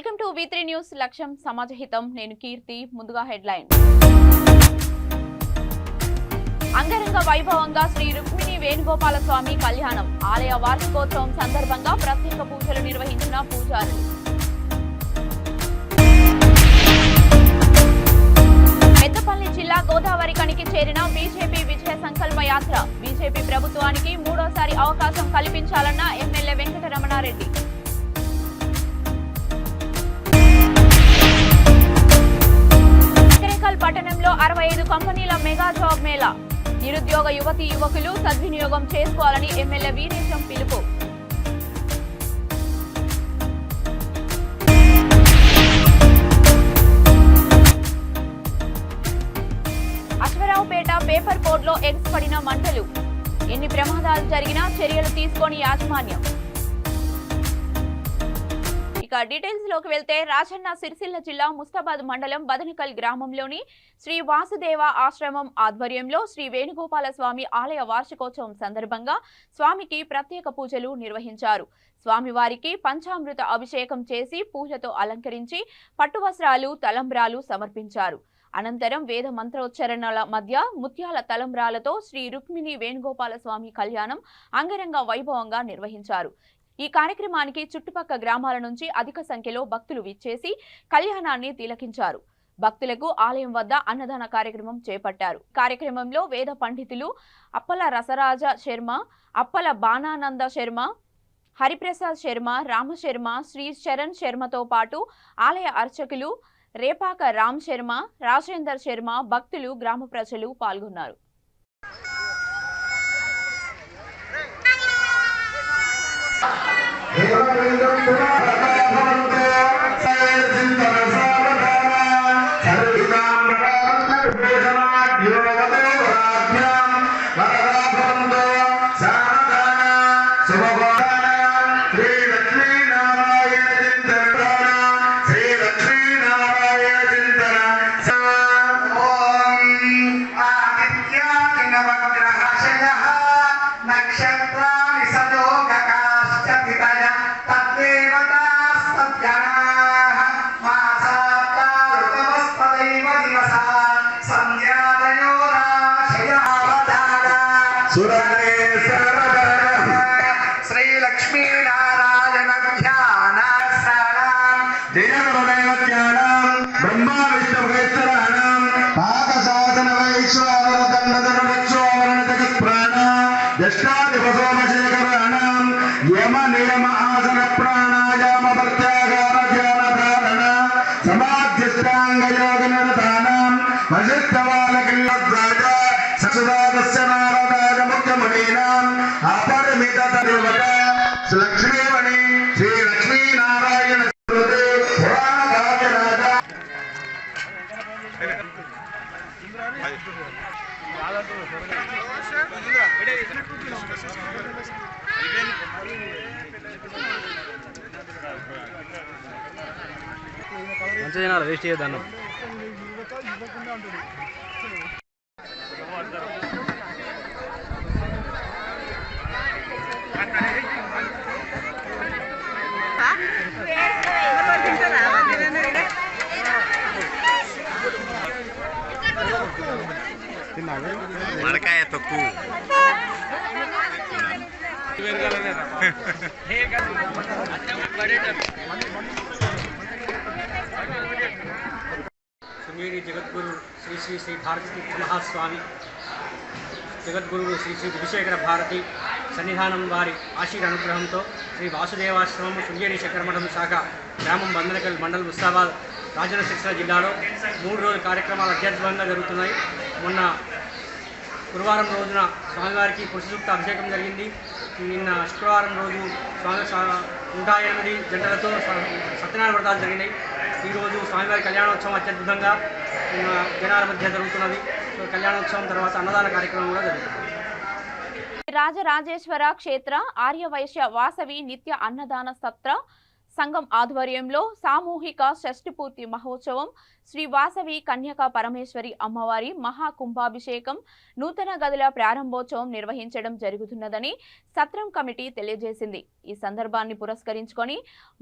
Welcome to V3 news. లక్ష్యం సమాజహితం. నేను కీర్తి. ముందుగా హెడ్లైన్. అంగరంగ వైభవంగా శ్రీ రుక్మిణి వేణుగోపాల స్వామి కళ్యాణం. ఆలయ వార్షికోత్సవం సందర్భంగా ప్రత్యేక పూజలు నిర్వహించిన పూజారులు. పెద్దపల్లి జిల్లా గోదావరి కనికి చేరిన బీజేపీ విజయ సంకల్ప యాత్ర. బీజేపీ ప్రభుత్వానికి మూడోసారి అవకాశం కల్పించాలన్న ఎమ్మెల్యే వెంకటరమణారెడ్డి. పట్టణంలో 65 కంపెనీల మెగా జాబ్ మేళా. నిరుద్యోగ యువతీ యువకులు సద్వినియోగం చేసుకోవాలని ఎమ్మెల్యే వీరేశం పిలుపు. అశ్వరావుపేట పేపర్ బోర్డులో ఎగసిపడిన మంటలు. ఎన్ని ప్రమాదాలు జరిగినా చర్యలు తీసుకొని యాజమాన్యం. ఇక డీటెయిల్స్ లోకి వెళ్తే రాజన్న సిరిసిల్ల జిల్లా ముస్తాబాద్ మండలం బదనకల్ గ్రామంలోని శ్రీ వాసుదేవ ఆశ్రమం ఆధ్వర్యంలో శ్రీ వేణుగోపాల స్వామి ఆలయ వార్షికోత్సవం సందర్భంగా స్వామికి ప్రత్యేక పూజలు నిర్వహించారు. స్వామివారికి పంచామృత అభిషేకం చేసి పూలతో అలంకరించి పట్టు వస్త్రాలు తలంబ్రాలు సమర్పించారు. అనంతరం వేద మంత్రోచ్చరణల మధ్య ముత్యాల తలంబ్రాలతో శ్రీ రుక్మిణి వేణుగోపాల స్వామి కళ్యాణం అంగరంగ వైభవంగా నిర్వహించారు. ఈ కార్యక్రమానికి చుట్టుపక్క గ్రామాల నుంచి అధిక సంఖ్యలో భక్తులు విచ్చేసి కళ్యాణాన్ని తిలకించారు. భక్తులకు ఆలయం వద్ద అన్నదాన కార్యక్రమం చేపట్టారు. కార్యక్రమంలో వేద పండితులు అప్పల రసరాజ శర్మ, అప్పల బాణానంద శర్మ, హరిప్రసాద్ శర్మ, రామశర్మ, శ్రీ చరణ్ శర్మతో పాటు ఆలయ అర్చకులు రేపాక రామ్ శర్మ, రాజేందర్ శర్మ, భక్తులు, గ్రామ ప్రజలు పాల్గొన్నారు. మంచిగా వేస్ట్ చేయొద్దాను. మడకాయ తొక్కు శృంగేరి జగద్గురు శ్రీ శ్రీ శ్రీ భారతి మహాస్వామి జగద్గురువు శ్రీ శ్రీ విజయశేఖర భారతి సన్నిధానం వారి ఆశీర్ అనుగ్రహంతో శ్రీ వాసుదేవాశ్రమం శృంగేరి శంకరమఠం శాఖ గ్రామం బందనకల్ మండల్ ముస్తాబాద్ రాజన్న సిరిసిల్ల జిల్లాలో 3 రోజుల కార్యక్రమాలు అత్యద్భుతంగా జరుగుతున్నాయి. మొన్న గురువారం రోజున స్వామివారికి పురుషసూక్త అభిషేకం జరిగింది. నిన్న శుక్రవారం రోజు స్వామి 108 జంటలతో సత్యనారాయణ వ్రతాలు జరిగినాయి. ఈరోజు స్వామివారి కళ్యాణోత్సవం అత్యద్భుతంగా జనాల మధ్య జరుగుతున్నది. కళ్యాణోత్సవం తర్వాత అన్నదాన కార్యక్రమం కూడా జరుగుతుంది. రాజరాజేశ్వర క్షేత్ర ఆర్యవైశ్య వాసవి నిత్య అన్నదాన సత్ర సంఘం ఆధ్వర్యంలో సామూహిక షష్ఠిపూర్తి మహోత్సవం శ్రీ వాసవి కన్యకా పరమేశ్వరి అమ్మవారి మహా కుంభాభిషేకం నూతన గదుల ప్రారంభోత్సవం నిర్వహించడం జరుగుతున్నదని సత్రం కమిటీ తెలియజేసింది. ఈ సందర్భాన్ని పురస్కరించుకొని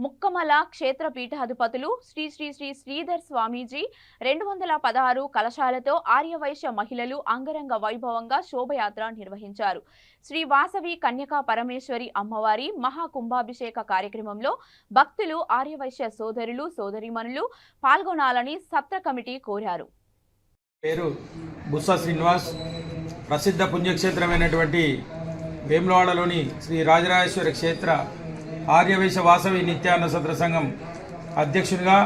ముక్కమల క్షేత్ర పీఠాధిపతులు శ్రీ శ్రీ శ్రీ శ్రీధర్ స్వామీజీ 216 కలశాలతో ఆర్యవైశ్య మహిళలు అంగరంగ వైభవంగా శోభయాత్ర నిర్వహించారు. శ్రీ వాసవి కన్యకా పరమేశ్వరి అమ్మవారి మహా కుంభాభిషేక కార్యక్రమంలో భక్తులు ఆర్యవైశ్య సోదరులు సోదరీమణులు పాల్గొనాలని సత్ర కమిటీ కోరారు. పేరు బుస్సా శ్రీనివాస్. ప్రసిద్ధ పుణ్యక్షేత్రమైనటువంటి వేములవాడలోని శ్రీ రాజరాజేశ్వర క్షేత్ర ఆర్యవైశ్య వాసవి నిత్యాన్న సత్ర సంఘం అధ్యక్షునిగా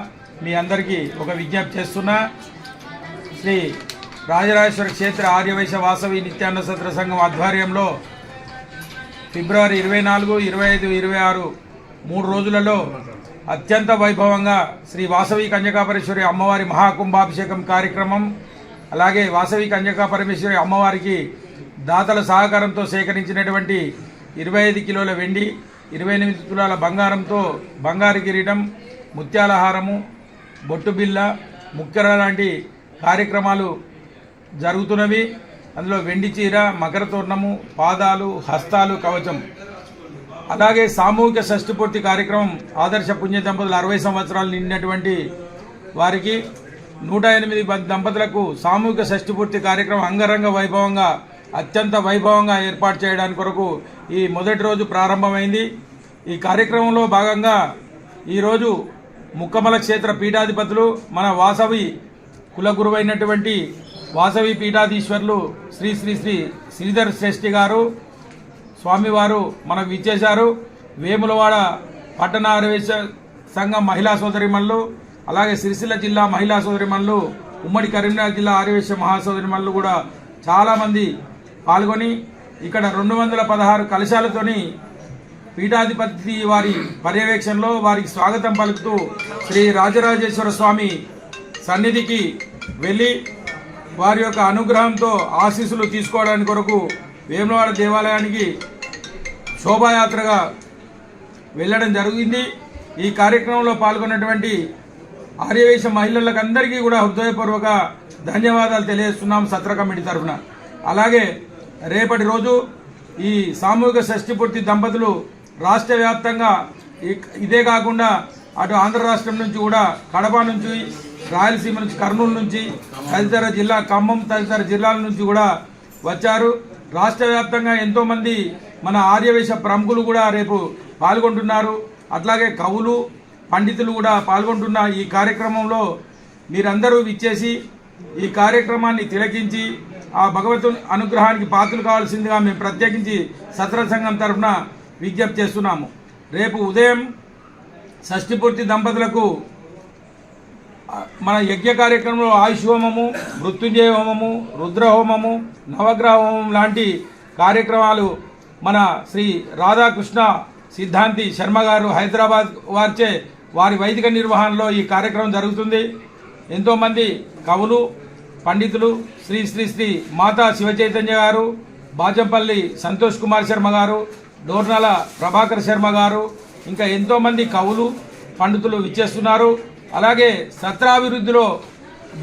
మీ అందరికీ ఒక విజ్ఞప్తి చేస్తున్నా. శ్రీ రాజరాజేశ్వర క్షేత్ర ఆర్యవైశ్య వాసవి నిత్యాన్న సత్ర సంఘం ఆధ్వర్యంలో ఫిబ్రవరి 24, 25, 26 3 రోజులలో అత్యంత వైభవంగా శ్రీ వాసవి కన్యకాపరమేశ్వరి అమ్మవారి మహాకుంభాభిషేకం కార్యక్రమం, అలాగే వాసవి కన్యకాపరమేశ్వరి అమ్మవారికి దాతల సహకారంతో సేకరించినటువంటి 25 కిలోల వెండి, 28 తులాల బంగారంతో బంగారు కిరీటం, ముత్యాల హారము, బొట్టు బిల్ల, ముక్కెర లాంటి కార్యక్రమాలు జరుగుతున్నవి. అందులో వెండి చీర, మకర తోరణము, పాదాలు, హస్తాలు, కవచం. అలాగే సామూహిక షష్ఠిపూర్తి కార్యక్రమం ఆదర్శ పుణ్య దంపతులు 60 సంవత్సరాలు నిండినటువంటి వారికి 108 దంపతులకు సామూహిక షష్ఠిపూర్తి కార్యక్రమం అంగరంగ వైభవంగా అత్యంత వైభవంగా ఏర్పాటు చేయడానికి కొరకు ఈ మొదటి రోజు ప్రారంభమైంది. ఈ కార్యక్రమంలో భాగంగా ఈరోజు ముక్కమల క్షేత్ర పీఠాధిపతులు మన వాసవి కులగురువైనటువంటి వాసవి పీఠాధీశ్వరులు శ్రీ శ్రీ శ్రీ శ్రీధర్ శ్రేష్ఠి గారు స్వామివారు మనకు ఇచ్చేశారు. వేములవాడ పట్టణ ఆర్యవైశ్య సంఘం మహిళా సోదరిమణులు, అలాగే సిరిసిల్ల జిల్లా మహిళా సోదరిమణులు, ఉమ్మడి కరీంనగర్ జిల్లా ఆర్యవైశ్య మహాసోదరిమణులు కూడా చాలామంది పాల్గొని ఇక్కడ 216 కలశాలతోని పీఠాధిపతి వారి పర్యవేక్షణలో వారికి స్వాగతం పలుకుతూ శ్రీ రాజరాజేశ్వర స్వామి సన్నిధికి వెళ్ళి వారి యొక్క అనుగ్రహంతో ఆశీస్సులు తీసుకోవడానికి కొరకు వేములవాడ దేవాలయానికి శోభాయాత్రగా వెళ్ళడం జరిగింది. ఈ కార్యక్రమంలో పాల్గొన్నటువంటి ఆర్యవైశ్య మహిళలకు అందరికీ కూడా హృదయపూర్వక ధన్యవాదాలు తెలియజేస్తున్నాం సత్ర కమిటీ తరఫున. అలాగే రేపటి రోజు ఈ సామూహిక షష్ఠిపూర్తి దంపతులు రాష్ట్ర వ్యాప్తంగా ఇదే కాకుండా అటు ఆంధ్ర రాష్ట్రం నుంచి కూడా కడప నుంచి, రాయలసీమ నుంచి, కర్నూలు నుంచి, తదితర జిల్లా ఖమ్మం తదితర జిల్లాల నుంచి కూడా వచ్చారు. రాష్ట్ర వ్యాప్తంగా ఎంతోమంది మన ఆర్యవైశ్య ప్రముఖులు కూడా రేపు పాల్గొంటున్నారు. అట్లాగే కవులు, పండితులు కూడా పాల్గొంటున్న ఈ కార్యక్రమంలో మీరందరూ విచ్చేసి ఈ కార్యక్రమాన్ని తిలకించి ఆ భగవంతుని అనుగ్రహానికి పాత్రలు కావాల్సిందిగా మేము ప్రత్యేకించి సత్ర సంఘం తరఫున విజ్ఞప్తి చేస్తున్నాము. రేపు ఉదయం షష్ఠిపూర్తి దంపతులకు మన యజ్ఞ కార్యక్రమంలో ఆయుష్ హోమము, మృత్యుంజయ హోమము, రుద్రహోమము, నవగ్రహ హోమం లాంటి కార్యక్రమాలు మన శ్రీ రాధాకృష్ణ సిద్ధాంతి శర్మ గారు హైదరాబాద్ వారిచే వారి వైదిక నిర్వహణలో ఈ కార్యక్రమం జరుగుతుంది. ఎంతోమంది కవులు, పండితులు శ్రీ శ్రీ శ్రీ మాతా శివచైతన్య గారు, బాజంపల్లి సంతోష్ కుమార్ శర్మ గారు, డోర్నల ప్రభాకర్ శర్మ గారు, ఇంకా ఎంతోమంది కవులు, పండితులు విచ్చేస్తున్నారు. అలాగే సత్రాభివృద్ధిలో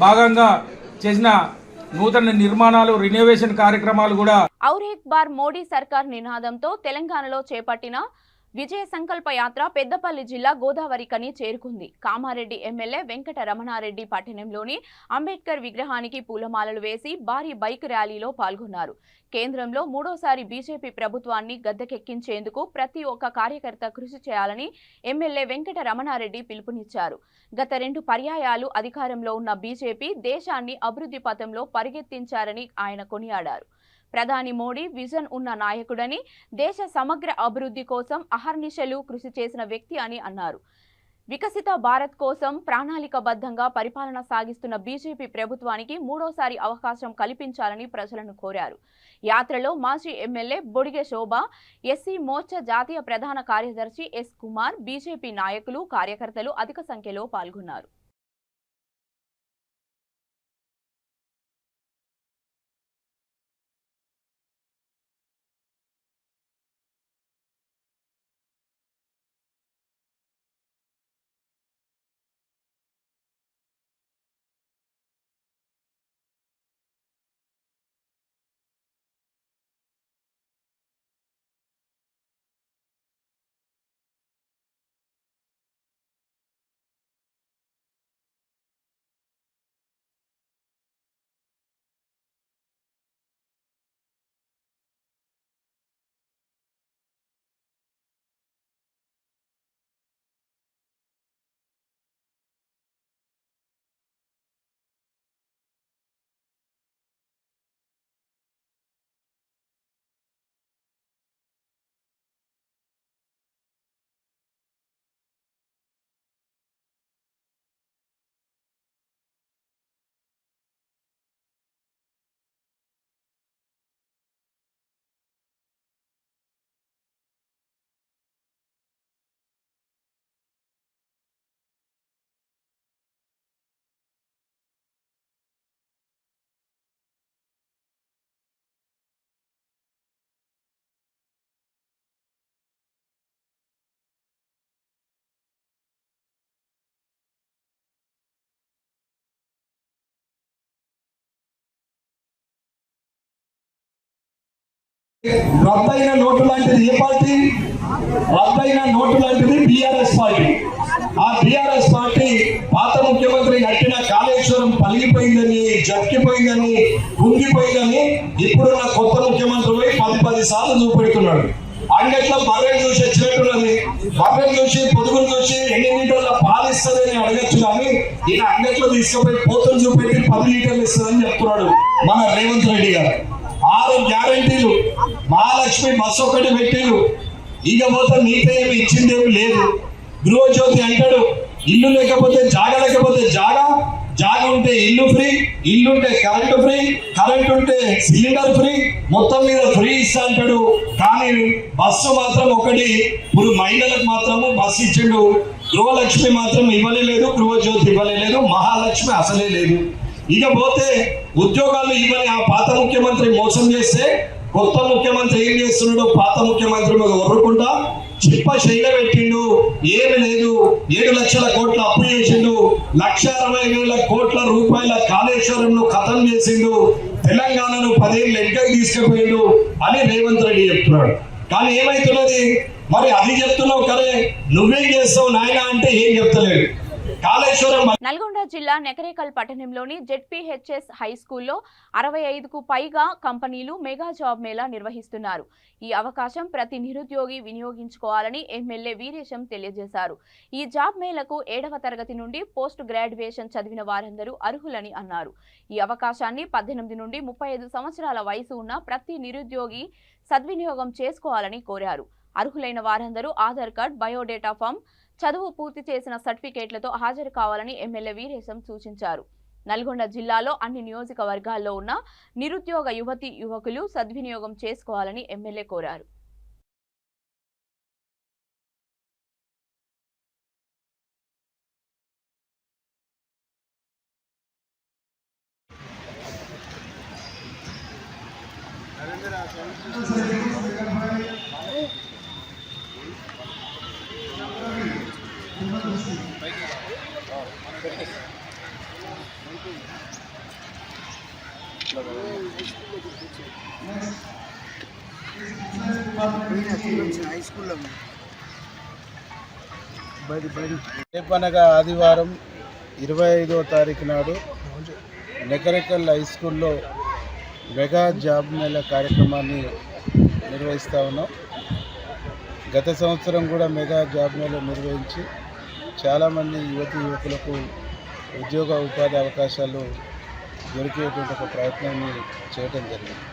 భాగంగా చేసిన నూతన నిర్మాణాలు, రినోవేషన్ కార్యక్రమాలు కూడా. ఔర్ ఏక్ బార్ మోడీ సర్కార్ నినాదంతో తెలంగాణలో చేపట్టిన విజయ సంకల్ప యాత్ర పెద్దపల్లి జిల్లా గోదావరికని చేరుకుంది. కామారెడ్డి ఎమ్మెల్యే వెంకట రమణారెడ్డి పట్టణంలోని అంబేద్కర్ విగ్రహానికి పూలమాలలు వేసి భారీ బైక్ ర్యాలీలో పాల్గొన్నారు. కేంద్రంలో మూడోసారి బీజేపీ ప్రభుత్వాన్ని గద్దెకెక్కించేందుకు ప్రతి ఒక్క కార్యకర్త కృషి చేయాలని ఎమ్మెల్యే వెంకట రమణారెడ్డి పిలుపునిచ్చారు. గత 2 పర్యాయాలు అధికారంలో ఉన్న బీజేపీ దేశాన్ని అభివృద్ధి పథంలో పరిగెత్తించారని ఆయన కొనియాడారు. ప్రధాని మోడీ విజన్ ఉన్న నాయకుడని, దేశ సమగ్ర అభివృద్ధి కోసం అహర్నిశలు కృషి చేసిన వ్యక్తి అని అన్నారు. వికసిత భారత్ కోసం ప్రణాళికబద్ధంగా పరిపాలన సాగిస్తున్న బీజేపీ ప్రభుత్వానికి మూడోసారి అవకాశం కల్పించాలని ప్రజలను కోరారు. యాత్రలో మాజీ ఎమ్మెల్యే బొడిగె శోభ, ఎస్సీ మోర్చా జాతీయ ప్రధాన కార్యదర్శి ఎస్ కుమార్, బీజేపీ నాయకులు, కార్యకర్తలు అధిక సంఖ్యలో పాల్గొన్నారు. రద్దయిన నోటు లాంటిది ఏ పార్టీ? రద్దయిన నోటు లాంటిది టిఆర్ఎస్ పార్టీ. ఆ టిఆర్ఎస్ పార్టీ పాత ముఖ్యమంత్రి కట్టిన కాళేశ్వరం పలిగిపోయిందని, జక్కిపోయిందని, కుంగిపోయిందని ఇప్పుడున్న కొత్త ముఖ్యమంత్రి పోయి 10 సార్లు చూపెడుతున్నాడు. అంగట్లో బర్రెలు చూసి వచ్చినట్టున్నది. బర్రెలు చూసి పొదుగులు చూసి ఎన్ని లీటర్ల పాలు ఇస్తుందని అడగచ్చు, కానీ ఈయన అంగట్లో తీసుకుపోయి పోతులు చూపెట్టి 10 లీటర్లు ఇస్తుందని చెప్తున్నాడు మన రేవంత్ రెడ్డి గారు. 6 గ్యారంటీలు, మహాలక్ష్మి బస్సు ఒకటి పెట్టిరు. ఇక పోతే నీతో ఏమి ఇచ్చిందేమి లేదు. గృహజ్యోతి అంటాడు, ఇల్లు లేకపోతే జాగా, లేకపోతే జాగా ఉంటే ఇల్లు ఫ్రీ, ఇల్లు ఉంటే కరెంటు ఫ్రీ, కరెంట్ ఉంటే సిలిండర్ ఫ్రీ, మొత్తం మీద ఫ్రీ ఇస్తా అంటాడు. కానీ బస్సు మాత్రం ఒకటి ఇప్పుడు మహిళలకు మాత్రము బస్సు ఇచ్చిండు. గృహలక్ష్మి మాత్రం ఇవ్వలేదు, గృహజ్యోతి ఇవ్వలేదు, మహాలక్ష్మి అసలే లేదు. ఇక పోతే ఉద్యోగాలు ఇవ్వని ఆ పాత ముఖ్యమంత్రి మోసం చేస్తే కొత్త ముఖ్యమంత్రి ఏం చేస్తున్నాడు? పాత ముఖ్యమంత్రి మీద ఒర్రుకుంటా చిప్ప శైల పెట్టిండు. ఏమి లేదు, 7 లక్షల కోట్ల అప్పు చేసిండు, 1,60,000 కోట్ల రూపాయల కాళేశ్వరంను ఖతం చేసిండు, తెలంగాణను 10 ఏళ్ళు లెక్కకు తీసుకుపోయిండు అని రేవంత్ రెడ్డి చెప్తున్నాడు. కానీ ఏమైతున్నది? మరి అది చెప్తున్నావు కరే, నువ్వేం చేస్తావు నాయన అంటే ఏం చెప్తలేడు. కాళేశ్వరం. నల్గొండ జిల్లా నెకరేకల్ పట్టణంలోని జెడ్పీహెచ్ఎస్ హై స్కూల్లో 65కు పైగా కంపెనీలు మెగా జాబ్ మేళా నిర్వహిస్తున్నారు. ఈ అవకాశం ప్రతి నిరుద్యోగి వినియోగించుకోవాలని ఎమ్మెల్యే వీరేశం తెలియజేశారు. ఈ జాబ్ మేళకు 7వ తరగతి నుండి పోస్ట్ గ్రాడ్యుయేషన్ చదివిన వారందరూ అర్హులని అన్నారు. ఈ అవకాశాన్ని 18 నుండి 35 సంవత్సరాల వయసు ఉన్న ప్రతి నిరుద్యోగి సద్వినియోగం చేసుకోవాలని కోరారు. అర్హులైన వారందరూ ఆధార్ కార్డ్, బయోడేటా ఫామ్, చదువు పూర్తి చేసిన సర్టిఫికేట్లతో హాజరు కావాలని ఎమ్మెల్యే వీరేశం సూచించారు. నల్గొండ జిల్లాలో అన్ని నియోజకవర్గాల్లో ఉన్న నిరుద్యోగ యువతీ యువకులు సద్వినియోగం చేసుకోవాలని ఎమ్మెల్యే కోరారు. రేపనగా ఆదివారం 25వ తారీఖు నాడు నెకరేకల్ హై స్కూల్లో మెగా జాబ్ మేళా కార్యక్రమాన్ని నిర్వహిస్తూ ఉన్నాం. గత సంవత్సరం కూడా మెగా జాబ్ మేళా నిర్వహించి చాలామంది యువకులకు ఉద్యోగ ఉపాధి అవకాశాలు దొరికేటువంటి ఒక ప్రయత్నాన్ని చేయడం జరిగింది.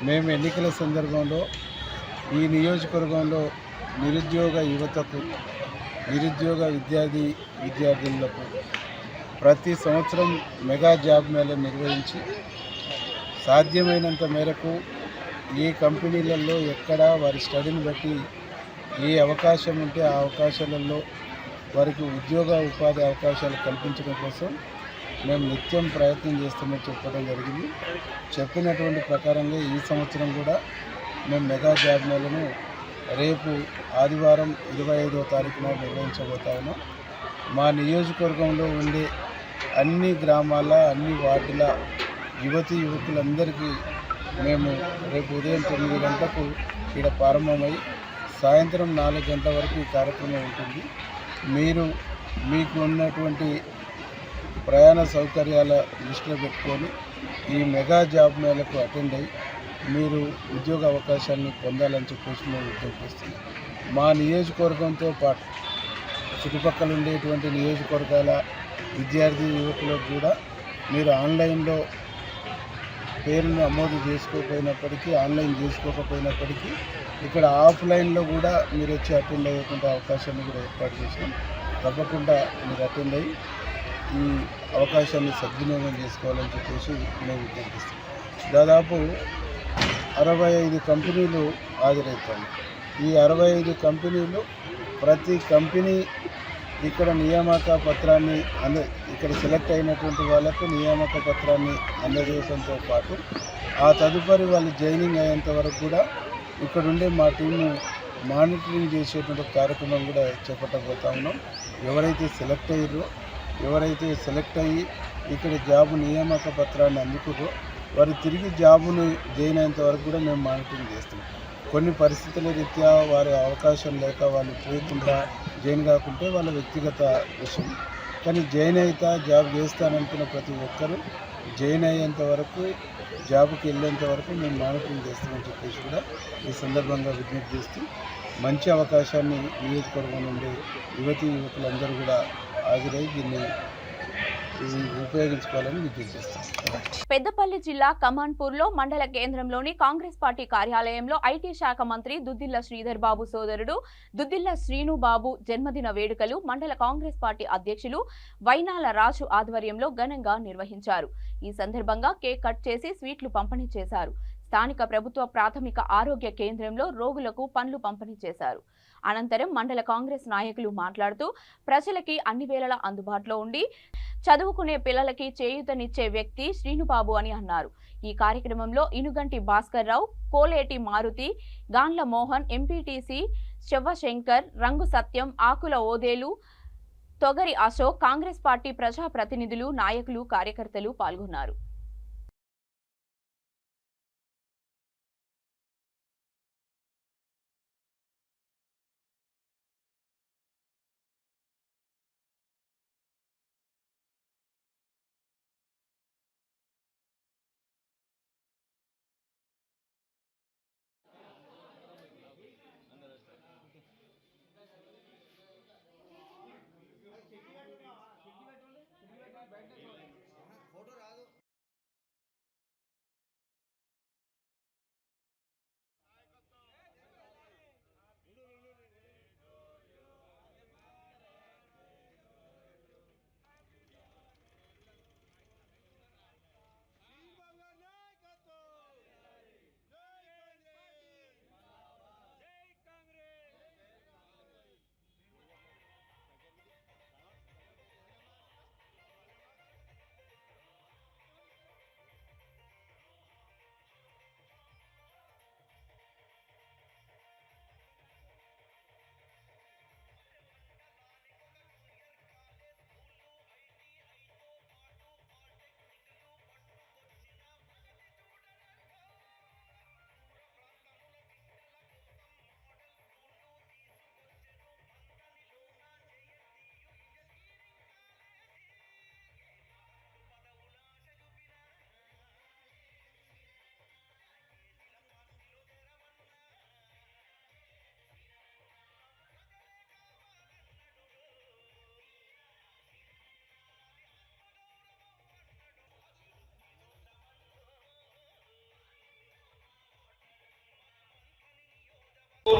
మేము ఎన్నికల సందర్భంలో ఈ నియోజకవర్గంలో నిరుద్యోగ యువతకు, నిరుద్యోగ విద్యార్థులకు ప్రతి సంవత్సరం మెగా జాబ్ మేళా నిర్వహించి సాధ్యమైనంత మేరకు ఏ కంపెనీలలో ఎక్కడ వారి స్టడీని బట్టి ఏ అవకాశం ఉంటే ఆ అవకాశాలలో వారికి ఉద్యోగ ఉపాధి అవకాశాలు కల్పించడం కోసం మేము నిత్యం ప్రయత్నం చేస్తామని చెప్పడం జరిగింది. చెప్పినటువంటి ప్రకారంగా ఈ సంవత్సరం కూడా మేము మెగా జాబ్ మేళను రేపు ఆదివారం 25వ తారీఖున నిర్వహించబోతా ఉన్నాం. మా నియోజకవర్గంలో ఉండే అన్ని గ్రామాల, అన్ని వార్డుల యువతీ యువకులందరికీ మేము రేపు ఉదయం 9 గంటలకు ఇక్కడ ప్రారంభమై సాయంత్రం 4 గంటల వరకు ఈ కార్యక్రమం ఉంటుంది. మీకు ఉన్నటువంటి ప్రయాణ సౌకర్యాల దృష్టిలో పెట్టుకొని ఈ మెగా జాబ్ మేళకు అటెండ్ అయ్యి మీరు ఉద్యోగ అవకాశాన్ని పొందాలని చెప్పేసి మేము విజ్ఞప్తిస్తున్నాం. మా నియోజకవర్గంతో పాటు చుట్టుపక్కల ఉండేటువంటి నియోజకవర్గాల విద్యార్థి యువకులకు కూడా మీరు ఆన్లైన్లో పేరును నమోదు చేసుకోకపోయినప్పటికీ, ఆన్లైన్ చేసుకోకపోయినప్పటికీ ఇక్కడ ఆఫ్లైన్లో కూడా మీరు వచ్చి అటెండ్ అయ్యేటువంటి అవకాశాన్ని కూడా ఏర్పాటు చేసినాం. తప్పకుండా మీరు అటెండ్ అయ్యి ఈ అవకాశాన్ని సద్వినియోగం చేసుకోవాలని చెప్పేసి మేము విజ్ఞప్తిస్తాం. దాదాపు 65 కంపెనీలు హాజరవుతాయి. ఈ 65 కంపెనీలు ప్రతి కంపెనీ ఇక్కడ నియామక పత్రాన్ని ఇక్కడ సెలెక్ట్ అయినటువంటి వాళ్ళకు నియామక పత్రాన్ని అందజేయడంతో పాటు ఆ తదుపరి వాళ్ళు జాయినింగ్ అయ్యేంత వరకు కూడా ఇక్కడ ఉండే మా టీంను మానిటరింగ్ చేసేటువంటి కార్యక్రమం కూడా చేపట్టబోతా ఉన్నాం. ఎవరైతే సెలెక్ట్ అయ్యారో, ఎవరైతే సెలెక్ట్ అయ్యి ఇక్కడ జాబ్ నియామక పత్రాన్ని అందుకుర్రో వారు తిరిగి జాబును జాయిన్ అయ్యేంత వరకు కూడా మేము మానిటరింగ్ చేస్తున్నాం. కొన్ని పరిస్థితుల రీత్యా వారి అవకాశం లేక వాళ్ళు పోకుండా జాయిన్ కాకుంటే వాళ్ళ వ్యక్తిగత విషయం. కానీ జాయిన్ అవుతా జాబ్ చేస్తాననుకున్న ప్రతి ఒక్కరూ జాయిన్ అయ్యేంత వరకు జాబ్కి వెళ్ళేంత వరకు మేము మానిటరింగ్ చేస్తామని చెప్పేసి కూడా ఈ సందర్భంగా విజ్ఞప్తి చేస్తూ మంచి అవకాశాన్ని నియోజకవర్గం నుండి యువకులందరూ కూడా హాజరై దీన్ని ఉపయోగించుకోవాలని విజ్ఞప్తి చేస్తాం. పెద్దపల్లి జిల్లా కమాన్పూర్లో మండల కేంద్రంలోని కాంగ్రెస్ పార్టీ కార్యాలయంలో ఐటీ శాఖ మంత్రి దుద్దిల్ల శ్రీధర్ బాబు సోదరుడు దుద్దిల్ల శ్రీనుబాబు జన్మదిన వేడుకలు మండల కాంగ్రెస్ పార్టీ అధ్యక్షులు వైనాల రాజు ఆధ్వర్యంలో ఘనంగా నిర్వహించారు. ఈ సందర్భంగా కేక్ కట్ చేసి స్వీట్లు పంపిణీ చేశారు. స్థానిక ప్రభుత్వ ప్రాథమిక ఆరోగ్య కేంద్రంలో రోగులకు పండ్లు పంపిణీ చేశారు. అనంతరం మండల కాంగ్రెస్ నాయకులు మాట్లాడుతూ ప్రజలకి అన్ని వేళలా అందుబాటులో ఉండి చదువుకునే పిల్లలకి చేయూతనిచ్చే వ్యక్తి శ్రీనుబాబు అని అన్నారు. ఈ కార్యక్రమంలో ఇనుగంటి భాస్కర్ రావు, కోలేటి మారుతి, గాన్ల మోహన్, ఎంపీటీసీ శివశంకర్, రంగు సత్యం, ఆకుల ఓదేలు, తొగరి అశోక్, కాంగ్రెస్ పార్టీ ప్రజా ప్రతినిధులు, నాయకులు, కార్యకర్తలు పాల్గొన్నారు.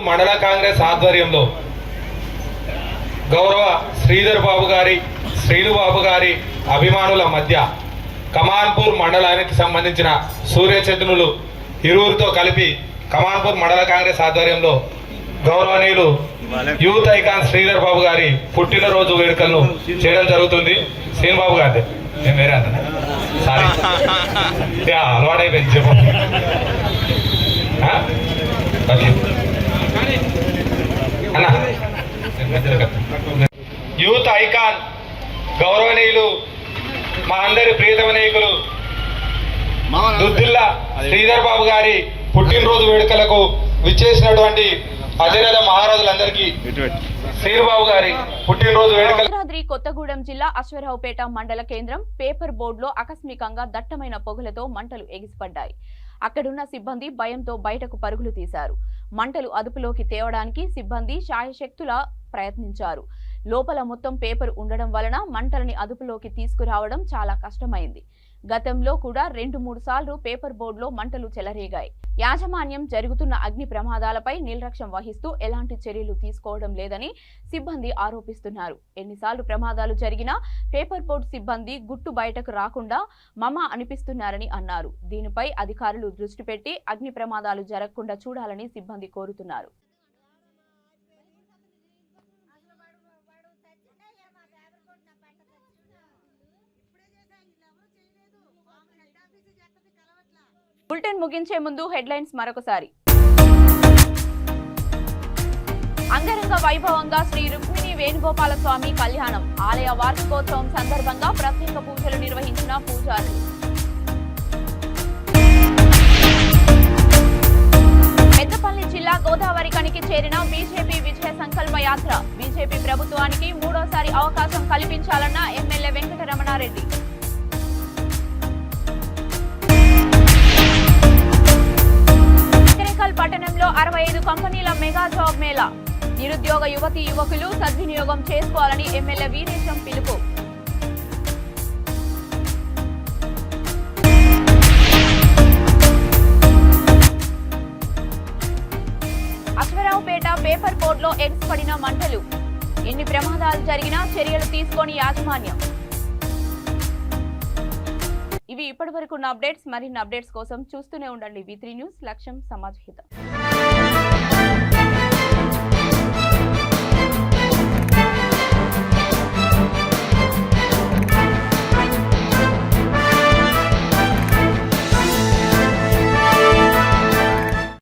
మండల కాంగ్రెస్ ఆధ్వర్యంలో గౌరవ శ్రీధర్ బాబు గారి, శ్రీనుబాబు గారి అభిమానుల మధ్య కమాన్పూర్ మండలానికి సంబంధించిన సూర్యచంద్రులు ఇరువురితో కలిపి కమాన్పూర్ మండల కాంగ్రెస్ ఆధ్వర్యంలో గౌరవనీయులు యూత్ ఐకాన్ శ్రీధర్ బాబు గారి పుట్టినరోజు వేడుకలను చేయడం జరుగుతుంది. శ్రీనుబాబు గారి నేను వేరే అన్న సారీ అలవాటైపోయింది చెప్పు. యూత్ ఐకాన్ గౌరవనీయులు మా అందరి ప్రియతమ నాయకులు దుద్దిల్ల శ్రీధర్ బాబు గారి పుట్టినరోజు వేడుకలకు విచ్చేసినటువంటి అధిరథ మహారాజులందరికీ శ్రీనుబాబు గారి పుట్టినరోజు వేడుకలు. భద్రాద్రి కొత్తగూడెం జిల్లా అశ్వరావుపేట మండల కేంద్రం పేపర్ బోర్డులో ఆకస్మికంగా దట్టమైన పొగలతో మంటలు ఎగిసిపడ్డాయి. అక్కడున్న సిబ్బంది భయంతో బయటకు పరుగులు తీశారు. మంటలు అదుపులోకి తేవడానికి సిబ్బంది శాయశక్తులా ప్రయత్నించారు. లోపల మొత్తం పేపర్ ఉండడం వలన మంటలని అదుపులోకి తీసుకురావడం చాలా కష్టమైంది. గతంలో కూడా 2-3 సార్లు పేపర్ బోర్డులో మంటలు చెలరేగాయి. యాజమాన్యం జరుగుతున్న అగ్ని ప్రమాదాలపై నిర్లక్ష్యం వహిస్తూ ఎలాంటి చర్యలు తీసుకోవడం లేదని సిబ్బంది ఆరోపిస్తున్నారు. ఎన్నిసార్లు ప్రమాదాలు జరిగినా పేపర్ బోర్డు సిబ్బంది గుట్టు బయటకు రాకుండా మమ అనిపిస్తున్నారని అన్నారు. దీనిపై అధికారులు దృష్టి పెట్టి అగ్ని ప్రమాదాలు జరగకుండా చూడాలని సిబ్బంది కోరుతున్నారు. బులెటిన్ ముగించే ముందు హెడ్లైన్స్ మరొకసారి. అంగరంగ వైభవంగా శ్రీ రుక్మిణి వేణుగోపాల స్వామి కళ్యాణం. ఆలయ వార్షికోత్సవం సందర్భంగా ప్రత్యేక పూజలు నిర్వహించిన పూజారులు. పెద్దపల్లి జిల్లా గోదావరి కనికి చేరిన బీజేపీ విజయ సంకల్ప యాత్ర. బీజేపీ ప్రభుత్వానికి మూడోసారి అవకాశం కల్పించాలన్న ఎమ్మెల్యే వెంకటరమణారెడ్డి. నకరేకల్ పట్టణంలో 65 కంపెనీల మెగా జాబ్ మేళా. నిరుద్యోగ యువతీ యువకులు సద్వినియోగం చేసుకోవాలని ఎమ్మెల్యే వీరేశం పిలుపు. అశ్వరావుపేట పేపర్ బోర్డులో ఎగిసిపడిన మంటలు. ఎన్ని ప్రమాదాలు జరిగినా చర్యలు తీసుకొని యాజమాన్యం. ఇవి ఇప్పటివరకున్న అప్డేట్స్. మరిన్ని అప్డేట్స్ కోసం చూస్తూనే ఉండండి V3 న్యూస్. లక్ష్యం సమాజ్ హితం.